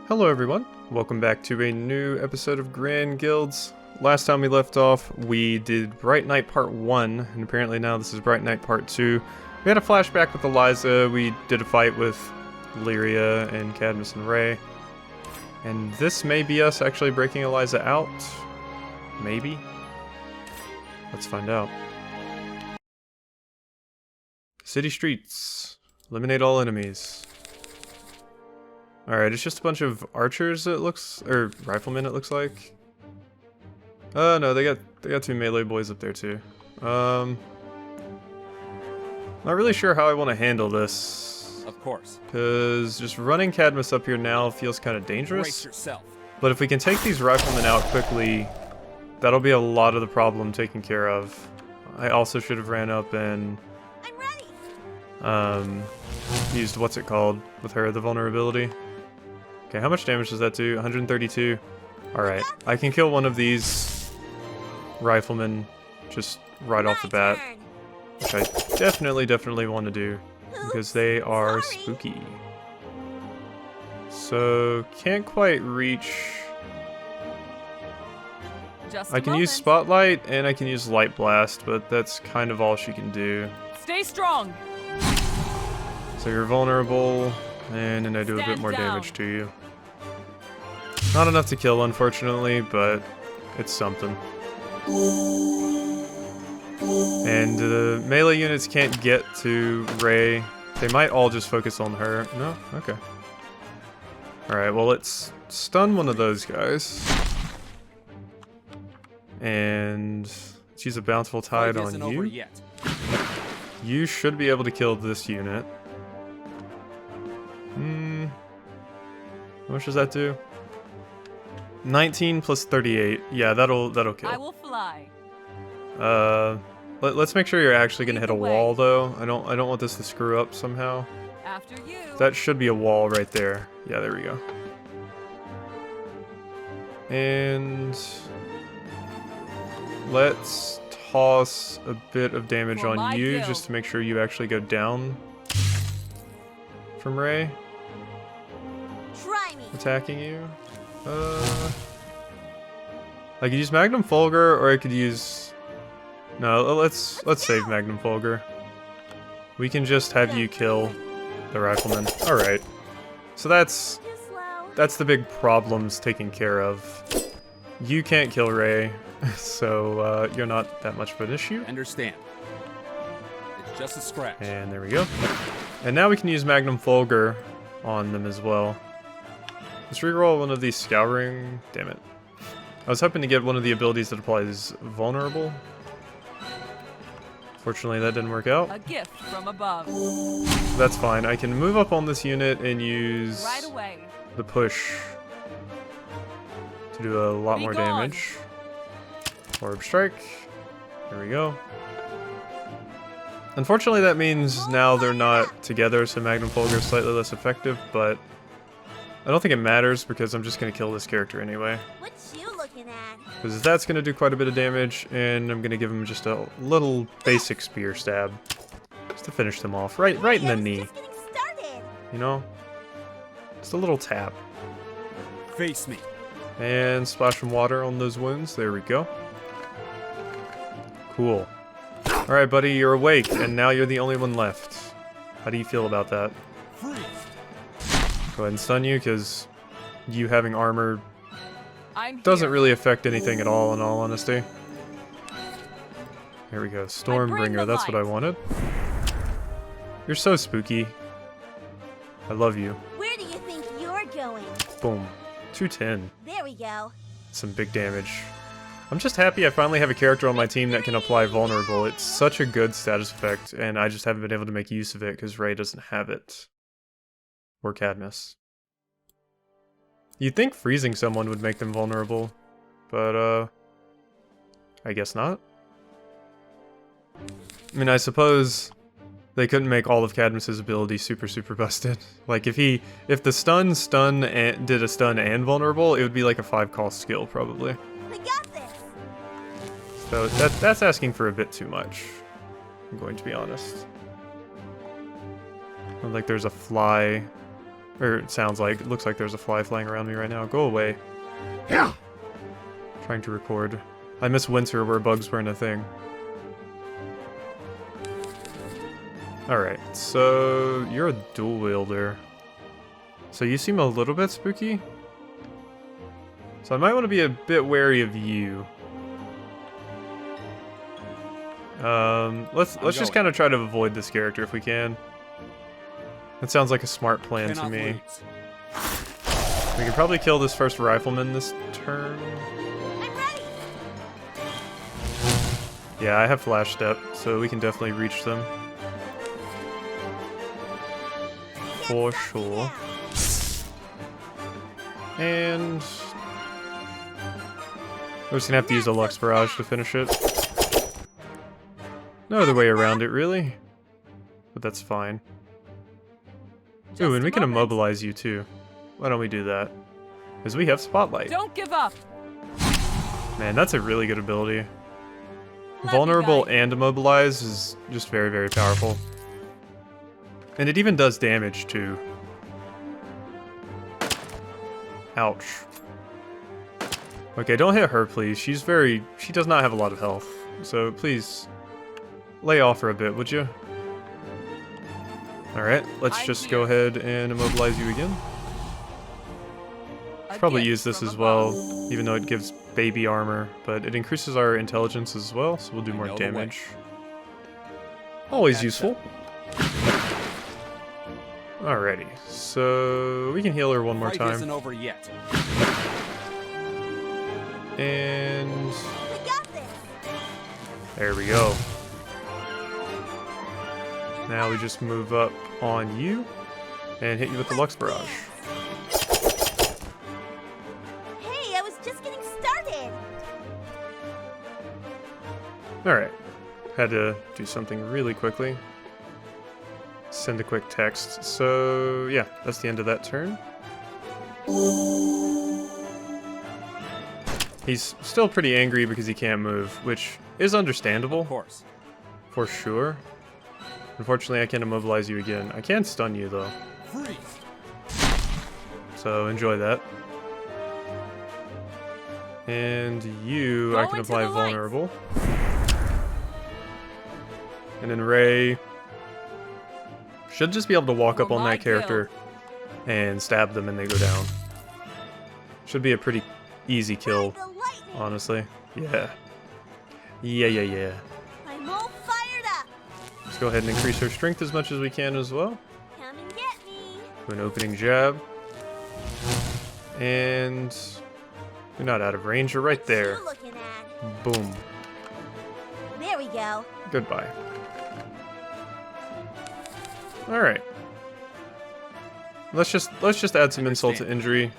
Hello everyone, welcome back to a new episode of Grand Guilds. Last time we left off, we did Bright Night Part 1, and apparently now this is Bright Night Part 2. We had a flashback with Eliza, we did a fight with Lyria and Cadmus and Ray. And this may be us actually breaking Eliza out. Maybe? Let's find out. City streets. Eliminate all enemies. Alright, it's just a bunch of archers it looks, or riflemen it looks like. No, they got two melee boys up there too. Not really sure how I want to handle this. Of course. Because just running Cadmus up here now feels kind of dangerous. Brace yourself. But if we can take these riflemen out quickly, that'll be a lot of the problem taken care of. I also should have ran up and I'm ready. Used what's it called with her, the vulnerability. Okay, how much damage does that do? 132. Alright, I can kill one of these riflemen just right off the bat. Which I definitely want to do. Because they are spooky. So, can't quite reach... I can use Spotlight and I can use Light Blast, but that's kind of all she can do. Stay strong. So you're vulnerable, and then I do a bit more damage to you. Not enough to kill, unfortunately, but it's something. And the melee units can't get to Ray. They might all just focus on her. No? Okay. Alright, well let's stun one of those guys. And let's use a Bountiful Tide on you. You should be able to kill this unit. How much does that do? 19 plus 38. Yeah, that'll kill. I will fly. Let's make sure you're actually gonna hit a wall though. I don't want this to screw up somehow. After you. That should be a wall right there. Yeah, there we go. And let's toss a bit of damage on you just to make sure you actually go down from Ray. Try me. Attacking you. I could use Magnum Fulgur, or I could use... No, let's save Magnum Fulgur. We can just have you kill the rifleman. Alright. So that's the big problems taken care of. You can't kill Ray, so you're not that much of an issue. Understand. It's just a scratch. And there we go. And now we can use Magnum Fulgur on them as well. Let's reroll one of these Scouring. Damn it. I was hoping to get one of the abilities that applies Vulnerable. Fortunately, that didn't work out. A gift from above. That's fine. I can move up on this unit and use Right away. the push to do a lot more damage. Orb Strike. There we go. Unfortunately, that means now they're not together, so Magnum Fulgur is slightly less effective, but I don't think it matters because I'm just going to kill this character anyway. What you looking at? Because that's going to do quite a bit of damage, and I'm going to give him just a little basic spear stab. Just to finish them off. Right in the knee. Just getting started. You know? Just a little tap. Face me. And splash some water on those wounds. There we go. Cool. Alright, buddy, you're awake, and now you're the only one left. How do you feel about that? Freeze. Go ahead and stun you, because you having armor I'm doesn't here. really affect anything at all, in all honesty. Here we go. Stormbringer, that's what I wanted. You're so spooky. I love you. Where do you think you're going? Boom. 210. There we go. Some big damage. I'm just happy I finally have a character on my team that can apply Vulnerable. It's such a good status effect, and I just haven't been able to make use of it because Ray doesn't have it. Or Cadmus. You'd think freezing someone would make them vulnerable, but I guess not. I mean, I suppose they couldn't make all of Cadmus's abilities super busted. Like if the stun and did a stun and vulnerable, it would be like a 5-cost skill probably. I got this. So that's asking for a bit too much. I'm going to be honest. Like there's a fly Or it sounds like. It looks like there's a fly flying around me right now. Go away. Yeah. Trying to record. I miss winter where bugs weren't a thing. Alright, so you're a dual wielder. So you seem a little bit spooky. So I might want to be a bit wary of you. Let's just kind of try to avoid this character if we can. That sounds like a smart plan to me. We can probably kill this first rifleman this turn. I'm ready. Yeah, I have flash step, so we can definitely reach them. For sure. And we're just gonna have to use a Lux Barrage to finish it. No other way around it, really. But that's fine. Ooh, and we can immobilize you too. Why don't we do that? Because we have Spotlight. Don't give up. Man, that's a really good ability. Vulnerable and Immobilize is just very, very powerful. And it even does damage too. Ouch. Okay, don't hit her, please. She does not have a lot of health. So please, lay off her a bit, would you? Alright, let's just go ahead and immobilize you again. Should probably use this as well, even though it gives baby armor, but it increases our intelligence as well, so we'll do more damage. Always useful. Alrighty, so we can heal her one more time. Isn't over yet. And We got this. there we go. Now we just move up on you and hit you with the Lux Barrage. Hey, I was just getting started. Alright, had to do something really quickly. Send a quick text. So yeah, that's the end of that turn. He's still pretty angry because he can't move, which is understandable. Of course. For sure. Unfortunately, I can't immobilize you again. I can stun you, though. Freeze. So enjoy that. And you, I can apply vulnerable. And then Ray should just be able to walk up on that character and stab them and they go down. Should be a pretty easy kill, honestly. Yeah. Yeah. I'm all fired up. Let's go ahead and increase her strength as much as we can as well. Come and get me. Do an opening jab. And you're not out of range, you're right there. What you looking at? Boom. There we go. Goodbye. Alright. Let's just add some insult to injury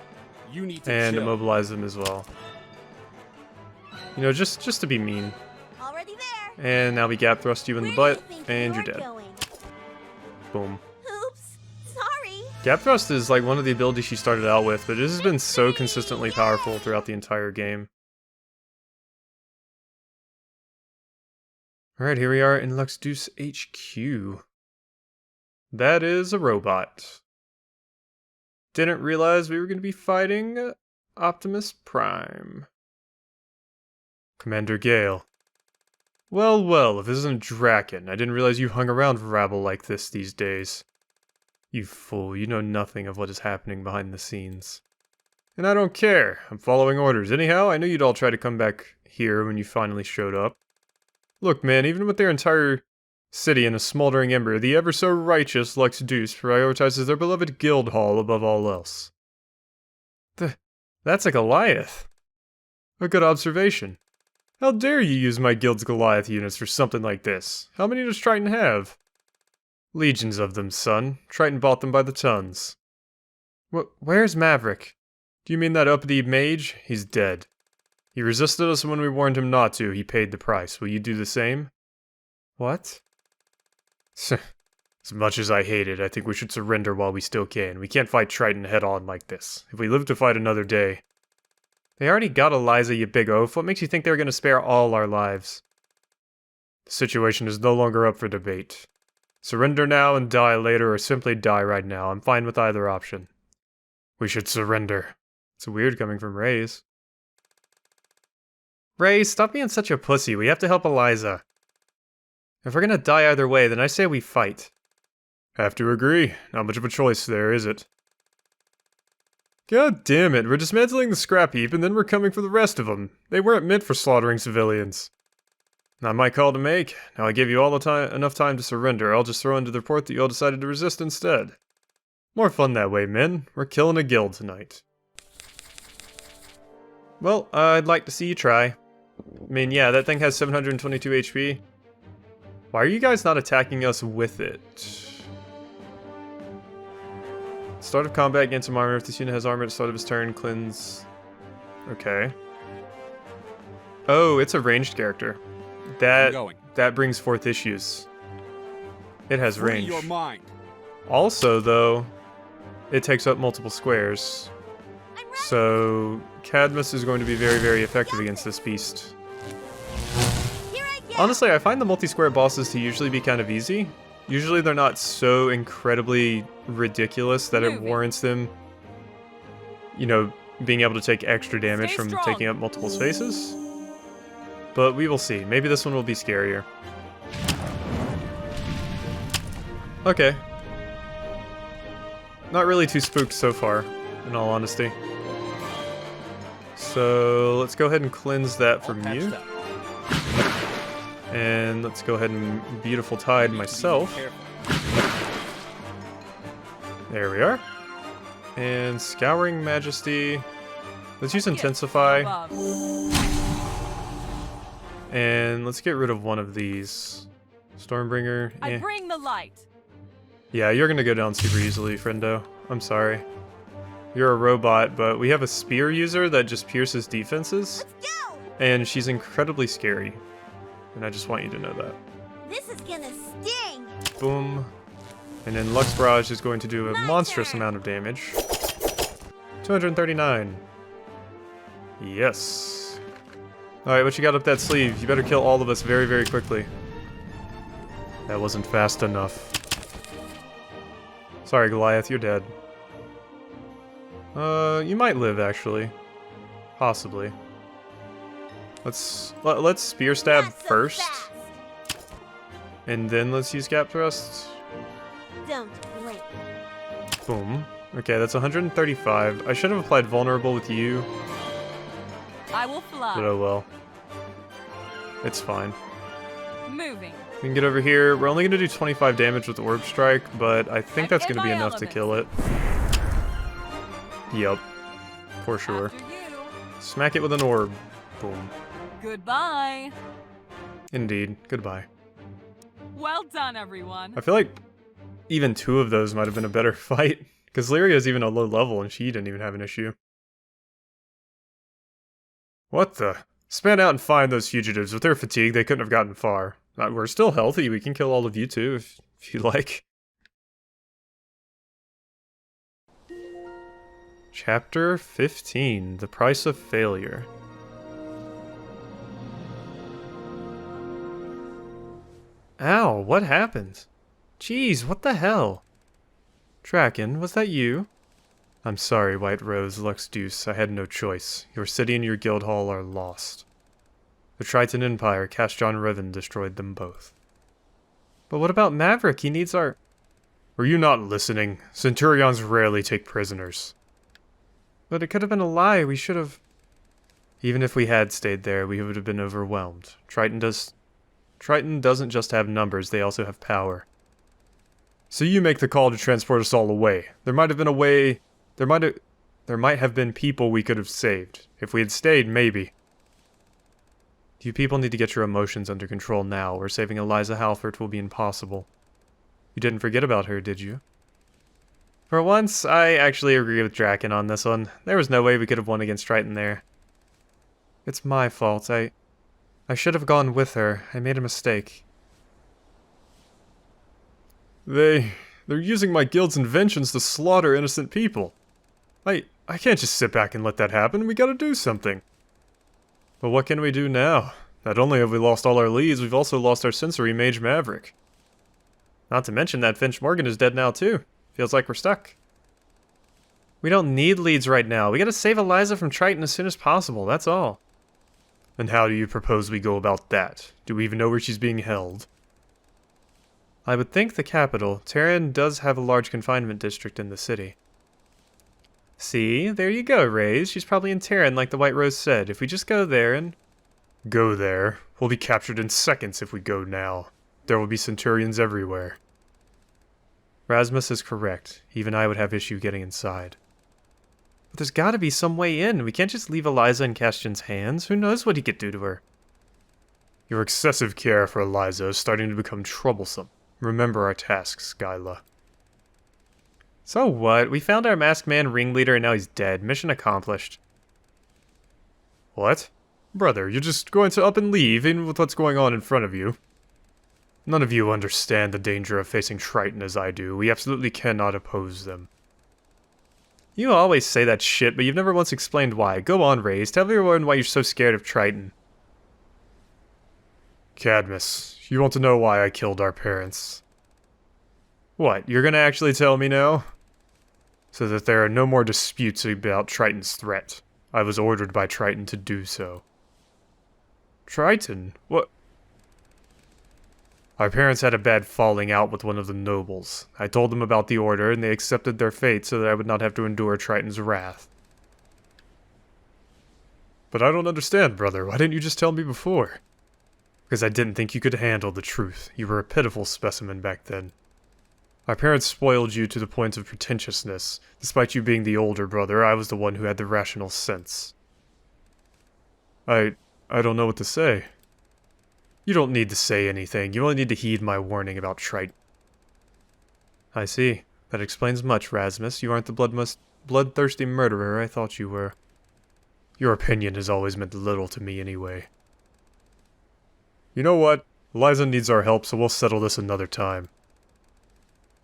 You need to and chill. immobilize them as well. You know, just to be mean. Already there. And now we gap thrust you in the Where do butt, you think and you're you're dead. going? Boom. Oops. Sorry. Gap thrust is like one of the abilities she started out with, but it has been so consistently powerful throughout the entire game. Alright, here we are in Lux Deuce HQ. That is a robot. Didn't realize we were going to be fighting Optimus Prime. Commander Gale. Well, if this isn't Draken, I didn't realize you hung around rabble like this these days. You fool, you know nothing of what is happening behind the scenes. And I don't care, I'm following orders. Anyhow, I knew you'd all try to come back here when you finally showed up. Look, man, even with their entire city in a smoldering ember, the ever-so-righteous Lux Deuce prioritizes their beloved guild hall above all else. That's a Goliath. A good observation. How dare you use my guild's Goliath units for something like this? How many does Triton have? Legions of them, son. Triton bought them by the tons. Where's Maverick? Do you mean that uppity mage? He's dead. He resisted us when we warned him not to. He paid the price. Will you do the same? What? As much as I hate it, I think we should surrender while we still can. We can't fight Triton head-on like this. If we live to fight another day... They already got Eliza, you big oaf. What makes you think they're going to spare all our lives? The situation is no longer up for debate. Surrender now and die later, or simply die right now. I'm fine with either option. We should surrender. It's weird coming from Reyes. Reyes, stop being such a pussy. We have to help Eliza. If we're gonna die either way, then I say we fight. Have to agree. Not much of a choice there, is it? God damn it, we're dismantling the scrap heap and then we're coming for the rest of them. They weren't meant for slaughtering civilians. Not my call to make. Now I give you all enough time to surrender. I'll just throw into the report that you all decided to resist instead. More fun that way, men. We're killing a guild tonight. Well, I'd like to see you try. I mean, yeah, that thing has 722 HP. Why are you guys not attacking us with it? Start of combat, gain some armor. If this unit has armor at the start of its turn, cleanse. Okay. Oh, it's a ranged character. That brings forth issues. It has range. Your mind. Also, though, it takes up multiple squares. So, Cadmus is going to be very, very effective against this beast. Honestly, I find the multi-square bosses to usually be kind of easy. Usually they're not so incredibly ridiculous that it warrants them, you know, being able to take extra damage from taking up multiple spaces. But we will see. Maybe this one will be scarier. Okay. Not really too spooked so far, in all honesty. So let's go ahead and cleanse that from you. And let's go ahead and Beautiful Tide myself. There we are. And Scouring Majesty. Let's use Intensify. And let's get rid of one of these. Stormbringer. I bring the light. Yeah, you're gonna go down super easily, friendo. I'm sorry. You're a robot, but we have a spear user that just pierces defenses. Let's go! And she's incredibly scary. And I just want you to know that. This is gonna sting! Boom. And then Lux Barrage is going to do a monstrous amount of damage. 239. Yes. Alright, what you got up that sleeve? You better kill all of us very, very quickly. That wasn't fast enough. Sorry, Goliath, you're dead. You might live, actually. Possibly. Let's spear stab first. And then let's use gap thrust. Don't blink. Boom. Okay, that's 135. I should have applied vulnerable with you. I will fly. But oh well. It's fine. Moving. We can get over here. We're only going to do 25 damage with the Orb Strike, but I think that's going to be enough to kill it. Yup. For sure. Smack it with an orb. Boom. Goodbye. Indeed. Goodbye. Well done, everyone. I feel like even two of those might have been a better fight, because Lyria's even a low level and she didn't even have an issue. What the? Span out and find those fugitives. With their fatigue, they couldn't have gotten far. We're still healthy. We can kill all of you too, if you like. Chapter 15, The Price of Failure. Ow, what happened? Jeez, what the hell? Draken, was that you? I'm sorry, White Rose, Lux Deuce, I had no choice. Your city and your guild hall are lost. The Triton Empire, Cast John Riven, destroyed them both. But what about Maverick? He needs our... Were you not listening? Centurions rarely take prisoners. But it could have been a lie, we should have... Even if we had stayed there, we would have been overwhelmed. Triton doesn't just have numbers, they also have power. So you make the call to transport us all away. There might have been a way... There might have been people we could have saved. If we had stayed, maybe. You people need to get your emotions under control now, or saving Eliza Halford will be impossible. You didn't forget about her, did you? For once, I actually agree with Draken on this one. There was no way we could have won against Triton there. It's my fault. I should have gone with her. I made a mistake. They're using my guild's inventions to slaughter innocent people. I can't just sit back and let that happen. We gotta do something. But what can we do now? Not only have we lost all our leads, we've also lost our sensory mage Maverick. Not to mention that Finch Morgan is dead now too. Feels like we're stuck. We don't need leads right now. We gotta save Eliza from Triton as soon as possible, that's all. And how do you propose we go about that? Do we even know where she's being held? I would think the capital. Terran does have a large confinement district in the city. See? There you go, Raze. She's probably in Terran like the White Rose said. If we just go there and... Go there? We'll be captured in seconds if we go now. There will be Centurions everywhere. Rasmus is correct. Even I would have issue getting inside. But there's gotta be some way in. We can't just leave Eliza in Castian's hands. Who knows what he could do to her? Your excessive care for Eliza is starting to become troublesome. Remember our tasks, Skyla. So what? We found our masked man ringleader and now he's dead. Mission accomplished. What? Brother, you're just going to up and leave, even with what's going on in front of you. None of you understand the danger of facing Triton as I do. We absolutely cannot oppose them. You always say that shit, but you've never once explained why. Go on, Raze. Tell everyone why you're so scared of Triton. Cadmus, you want to know why I killed our parents? What, you're gonna actually tell me now? So that there are no more disputes about Triton's threat. I was ordered by Triton to do so. Triton? What? Our parents had a bad falling out with one of the nobles. I told them about the order, and they accepted their fate so that I would not have to endure Triton's wrath. But I don't understand, brother. Why didn't you just tell me before? Because I didn't think you could handle the truth. You were a pitiful specimen back then. Our parents spoiled you to the point of pretentiousness. Despite you being the older brother, I was the one who had the rational sense. I don't know what to say. You don't need to say anything. You only need to heed my warning about Triton. I see. That explains much, Rasmus. You aren't the bloodthirsty murderer I thought you were. Your opinion has always meant little to me anyway. You know what? Eliza needs our help, so we'll settle this another time.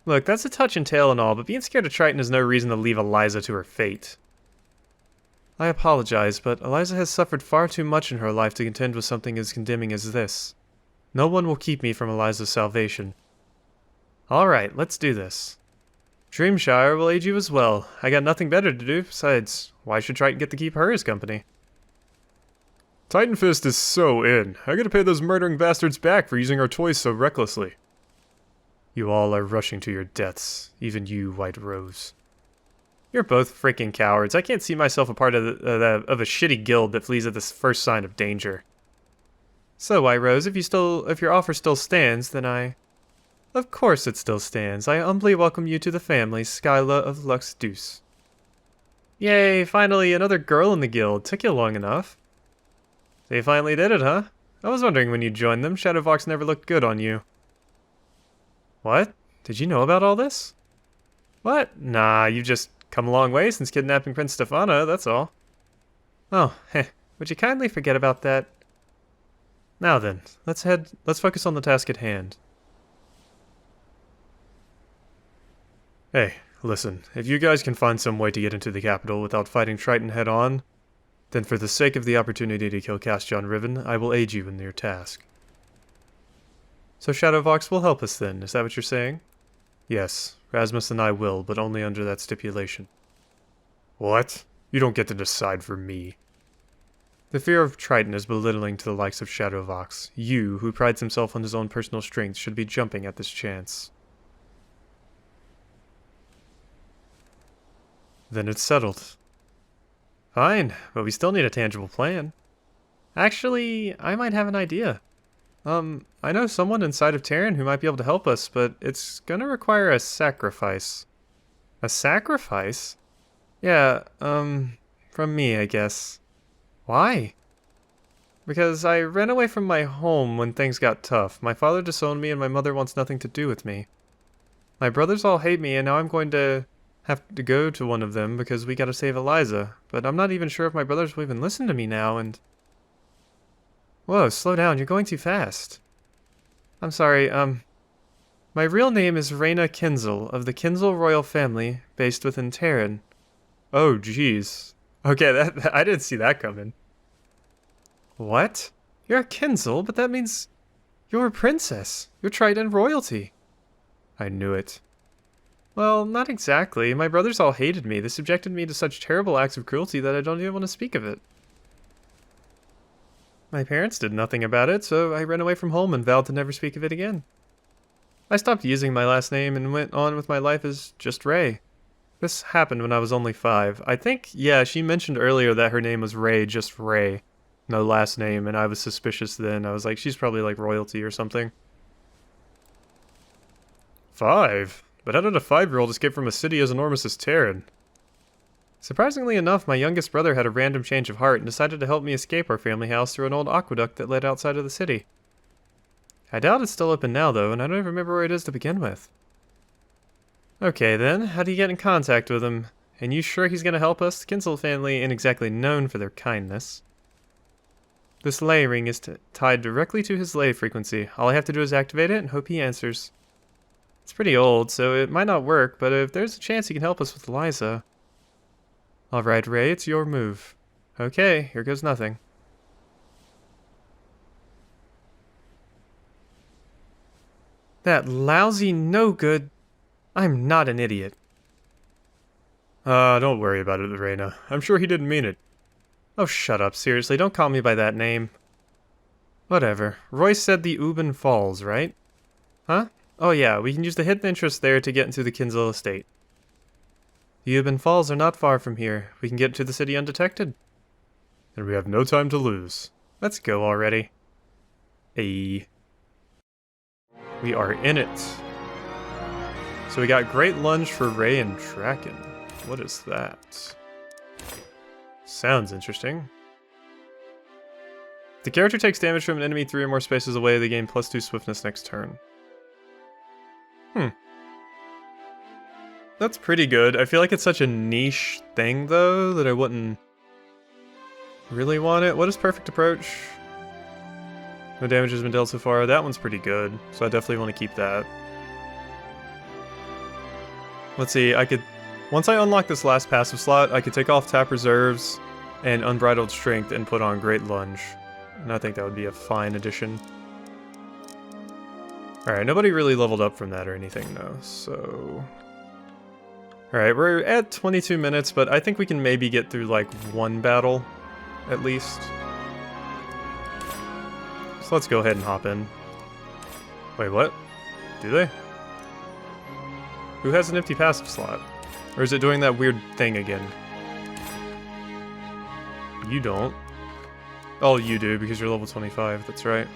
Look, that's a touch and tail and all, but being scared of Triton is no reason to leave Eliza to her fate. I apologize, but Eliza has suffered far too much in her life to contend with something as condemning as this. No one will keep me from Eliza's salvation. Alright, let's do this. Dreamshire will aid you as well. I got nothing better to do, besides, why should Triton get to keep her as company? Titan Fist is so in. I gotta pay those murdering bastards back for using our toys so recklessly. You all are rushing to your deaths, even you, White Rose. You're both freaking cowards. I can't see myself a part of a shitty guild that flees at the first sign of danger. So, White Rose, if your offer still stands, then I... Of course it still stands. I humbly welcome you to the family, Skyla of Lux Deuce. Yay, finally another girl in the guild. Took you long enough. So you finally did it, huh? I was wondering when you joined them. Shadowvox never looked good on you. What? Did you know about all this? What? Nah, you've just come a long way since kidnapping Prince Stefano, that's all. Oh, heh. Would you kindly forget about that? Now then, let's focus on the task at hand. Hey, listen, if you guys can find some way to get into the capital without fighting Triton head-on, then for the sake of the opportunity to kill Castian Riven, I will aid you in your task. So Shadowvox will help us then, is that what you're saying? Yes, Rasmus and I will, but only under that stipulation. What? You don't get to decide for me. The fear of Triton is belittling to the likes of Shadowvox. You, who prides himself on his own personal strength, should be jumping at this chance. Then it's settled. Fine, but we still need a tangible plan. Actually, I might have an idea. I know someone inside of Terran who might be able to help us, but it's gonna require a sacrifice. A sacrifice? Yeah, from me, I guess. Why? Because I ran away from my home when things got tough. My father disowned me and my mother wants nothing to do with me. My brothers all hate me and now I'm going to have to go to one of them because we gotta save Eliza. But I'm not even sure if my brothers will even listen to me now and... Whoa, slow down, you're going too fast. I'm sorry, my real name is Reyna Kinzel, of the Kinzel royal family, based within Terran. Oh, jeez. Okay, I didn't see that coming. What? You're a Kinzel, but that means... You're a princess. You're Triton royalty. I knew it. Well, not exactly. My brothers all hated me. They subjected me to such terrible acts of cruelty that I don't even want to speak of it. My parents did nothing about it, so I ran away from home and vowed to never speak of it again. I stopped using my last name and went on with my life as just Ray. This happened when I was only 5. I think, yeah, she mentioned earlier that her name was Ray, just Ray. No last name, and I was suspicious then. I was like, she's probably like royalty or something. 5? But how did a 5-year-old escape from a city as enormous as Terran? Surprisingly enough, my youngest brother had a random change of heart and decided to help me escape our family house through an old aqueduct that led outside of the city. I doubt it's still open now though, and I don't even remember where it is to begin with. Okay then, how do you get in contact with him? And you sure he's gonna help us? The Kinsel family ain't exactly known for their kindness. This ley ring is tied directly to his ley frequency. All I have to do is activate it and hope he answers. It's pretty old, so it might not work, but if there's a chance he can help us with Eliza. Alright, Ray, it's your move. Okay, here goes nothing. That lousy no-good... I'm not an idiot. Don't worry about it, Reina. I'm sure he didn't mean it. Oh, shut up, seriously, don't call me by that name. Whatever. Royce said the Uben Falls, right? Huh? Oh yeah, we can use the hidden interest there to get into the Kinsel estate. The Uben Falls are not far from here. We can get to the city undetected. And we have no time to lose. Let's go already. Hey. We are in it. So we got Great Lunge for Ray and Draken. What is that? Sounds interesting. The character takes damage from an enemy 3 or more spaces away. They gain +2 swiftness next turn. That's pretty good. I feel like it's such a niche thing, though, that I wouldn't really want it. What is Perfect Approach? No damage has been dealt so far. That one's pretty good, so I definitely want to keep that. Let's see, I could... Once I unlock this last passive slot, I could take off Tap Reserves and Unbridled Strength and put on Great Lunge. And I think that would be a fine addition. Alright, nobody really leveled up from that or anything, though, so... Alright, we're at 22 minutes, but I think we can maybe get through, like, one battle, at least. So let's go ahead and hop in. Wait, what? Do they? Who has an empty passive slot? Or is it doing that weird thing again? You don't. Oh, you do, because you're level 25, that's right.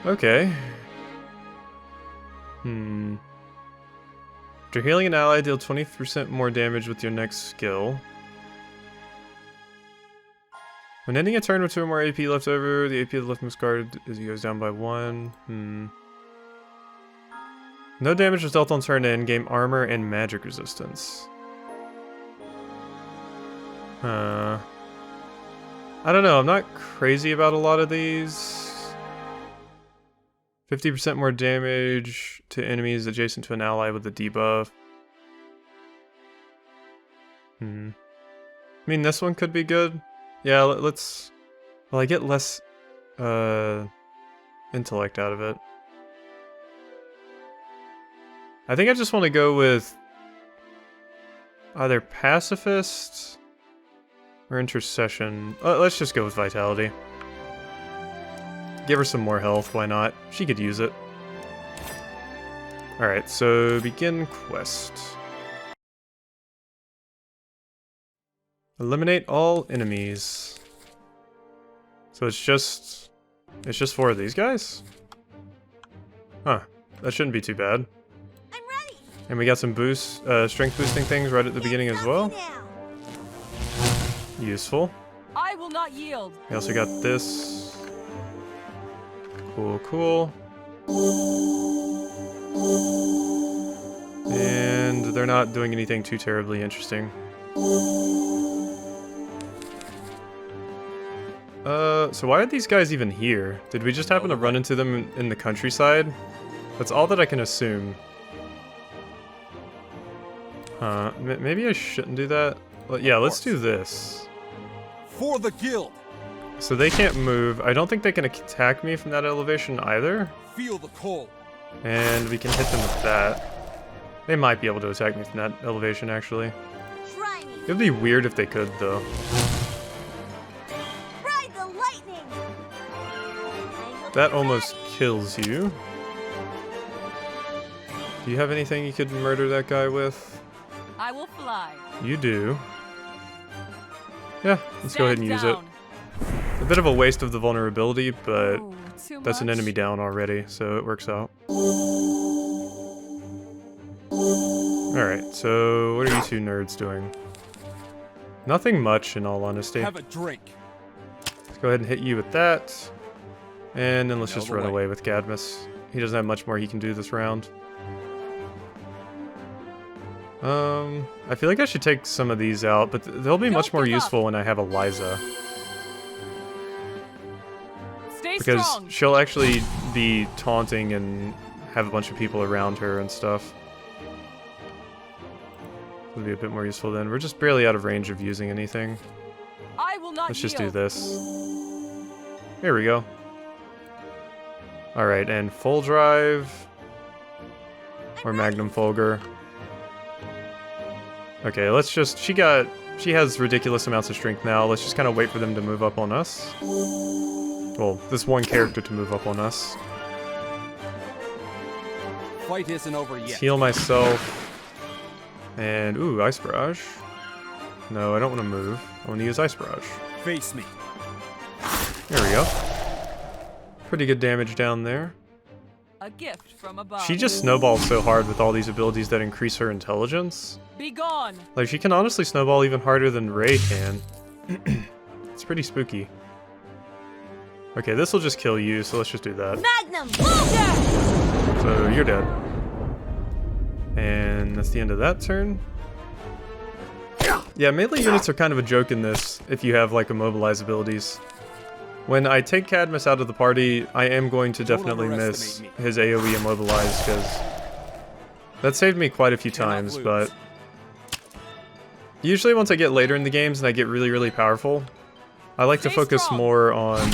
Okay. After healing an ally, deal 20% more damage with your next skill. When ending a turn with 2 or more AP left over, the AP of the leftmost guard goes down by 1. No damage was dealt on turn in, gain armor and magic resistance. I don't know, I'm not crazy about a lot of these. 50% more damage to enemies adjacent to an ally with a debuff. I mean, this one could be good. Yeah, let's... Well, I get less intellect out of it. I think I just want to go with either Pacifist or Intercession. Let's just go with Vitality. Give her some more health, why not? She could use it. Alright, so begin quest. Eliminate all enemies. So it's just 4 of these guys? Huh, that shouldn't be too bad. I'm ready. And we got some boost, strength boosting things right at the beginning as well. Useful. I will not yield. We also got this. Cool, cool. And they're not doing anything too terribly interesting. So why are these guys even here? Did we just happen to run into them in the countryside? That's all that I can assume. Maybe I shouldn't do that. Well, yeah, let's do this. For the guild. So they can't move. I don't think they can attack me from that elevation either. Feel the cold. And we can hit them with that. They might be able to attack me from that elevation, actually. Try me. It would be weird if they could, though. Ride the lightning. I hope That you're almost ready. kills you. Do you have anything you could murder that guy with? I will fly. You do. Yeah, let's go ahead and use it. Down. A bit of a waste of the vulnerability, but Ooh, too that's an much. enemy down already, so it works out. Alright, so what are you two nerds doing? Nothing much, in all honesty. Have a drink. Let's go ahead and hit you with that. And then let's Out just of the run way. away with Cadmus. He doesn't have much more he can do this round. I feel like I should take some of these out, but they'll be much Don't more give up. useful when I have Eliza. Stay Because strong. she'll actually be taunting and have a bunch of people around her and stuff. It'll be a bit more useful then. We're just barely out of range of using anything. I will not Let's yield. just do this. Here we go. Alright, and full drive. Or Magnum Fulgur. Okay, let's just... She has ridiculous amounts of strength now. Let's just kind of wait for them to move up on us. Well, this one character to move up on us. Fight isn't over Let's yet. heal myself. And, ooh, Ice Barrage. No, I don't want to move. I want to use Ice Barrage. Face me. There we go. Pretty good damage down there. A gift from above. She just snowballs so hard with all these abilities that increase her intelligence. Be gone. Like, she can honestly snowball even harder than Ray can. It's pretty spooky. Okay, this will just kill you, so let's just do that. Magnum. Bullseye. So, you're dead. And that's the end of that turn. Yeah, melee units are kind of a joke in this, if you have, like, immobilize abilities. When I take Cadmus out of the party, I am going to Don't definitely miss overestimate me. his AoE immobilize, because that saved me quite a few Cannot times, lose. but usually once I get later in the games and I get really, really powerful, I like to Stay focus strong. more on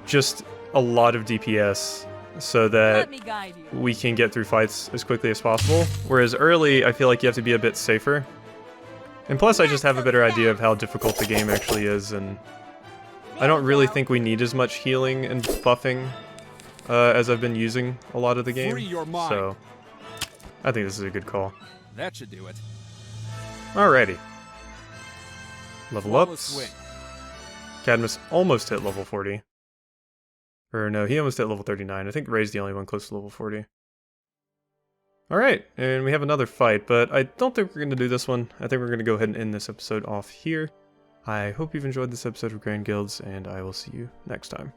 just a lot of DPS, so that Let me guide you. we can get through fights as quickly as possible. Whereas early, I feel like you have to be a bit safer. And plus, I just have a better idea of how difficult the game actually is, and I don't really think we need as much healing and buffing as I've been using a lot of the game. Free your mind. So, I think this is a good call. That should do it. Alrighty. Level Flawless ups. swing. Cadmus almost hit level 40. Or no, he almost hit level 39. I think Ray's the only one close to level 40. Alright, and we have another fight, but I don't think we're going to do this one. I think we're going to go ahead and end this episode off here. I hope you've enjoyed this episode of Grand Guilds, and I will see you next time.